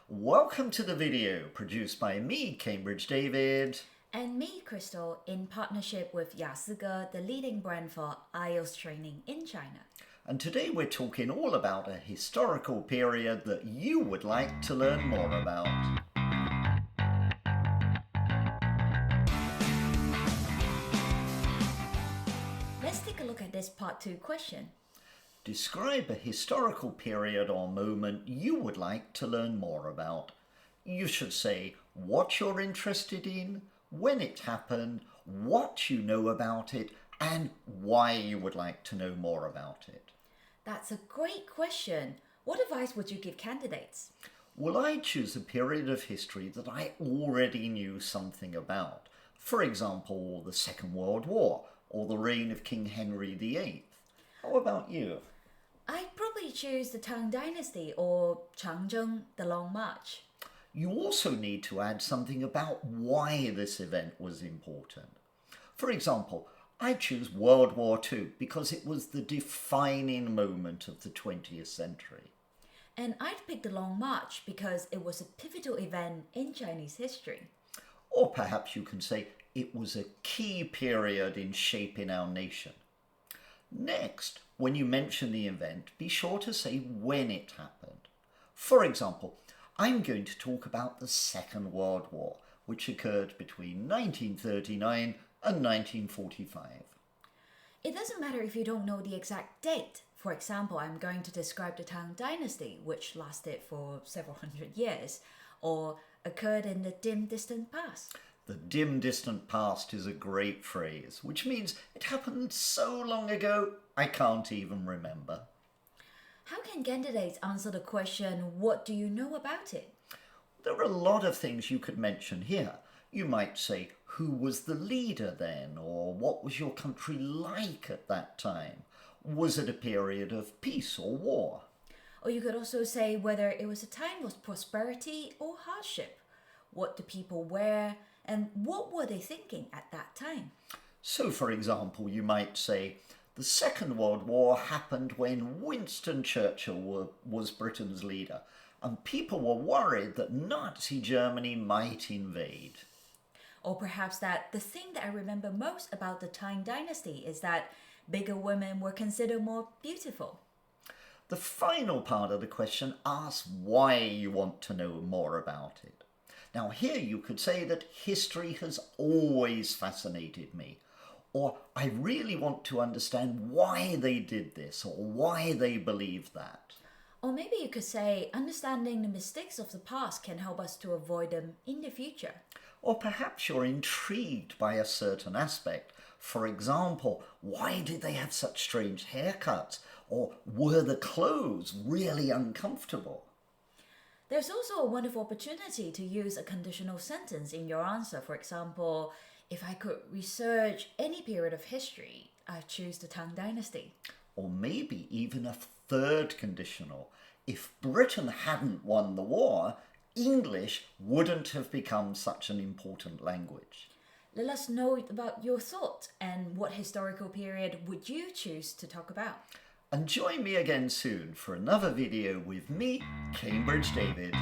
Welcome to the video produced by me, Cambridge David. And me, Crystal, in partnership with 雅思哥, the leading brand for IELTS training in China. And today we're talking all about a historical period that you would like to learn more about. Let's take a look at this part 2 question. Describe a historical period or moment you would like to learn more about. You should say what you're interested in, when it happened, what you know about it, and why you would like to know more about it. That's a great question. What advice would you give candidates? Well, I choose a period of history that I already knew something about. For example, the Second World War or the reign of King Henry VIII. How about you? I'd probably choose the Tang Dynasty or Changzheng, the Long March. You also need to add something about why this event was important. For example, I choose World War II because it was the defining moment of the 20th century. And I'd pick the Long March because it was a pivotal event in Chinese history. Or perhaps you can say it was a key period in shaping our nation. Next, when you mention the event, be sure to say when it happened. For example, I'm going to talk about the Second World War, which occurred between 1939 and 1945. It doesn't matter if you don't know the exact date. For example, I'm going to describe the Tang Dynasty, which lasted for several hundred years, or occurred in the dim distant past. The dim distant past is a great phrase, which means it happened so long ago, I can't even remember. How can candidates answer the question, what do you know about it? There are a lot of things you could mention here. You might say, who was the leader then? Or what was your country like at that time? Was it a period of peace or war? Or you could also say whether it was a time of prosperity or hardship. What do people wear? And what were they thinking at that time? So, for example, you might say, the Second World War happened when Winston Churchill was Britain's leader, and people were worried that Nazi Germany might invade. Or perhaps that the thing that I remember most about the Tang Dynasty is that bigger women were considered more beautiful. The final part of the question asks why you want to know more about it. Now here you could say that history has always fascinated me, or I really want to understand why they did this or why they believed that. Or maybe you could say understanding the mistakes of the past can help us to avoid them in the future. Or perhaps you're intrigued by a certain aspect. For example, why did they have such strange haircuts? Or were the clothes really uncomfortable? There's also a wonderful opportunity to use a conditional sentence in your answer. For example, if I could research any period of history, I'd choose the Tang Dynasty. Or maybe even a third conditional. If Britain hadn't won the war, English wouldn't have become such an important language. Let us know about your thoughts and what historical period would you choose to talk about. And join me again soon for another video with me, Cambridge David.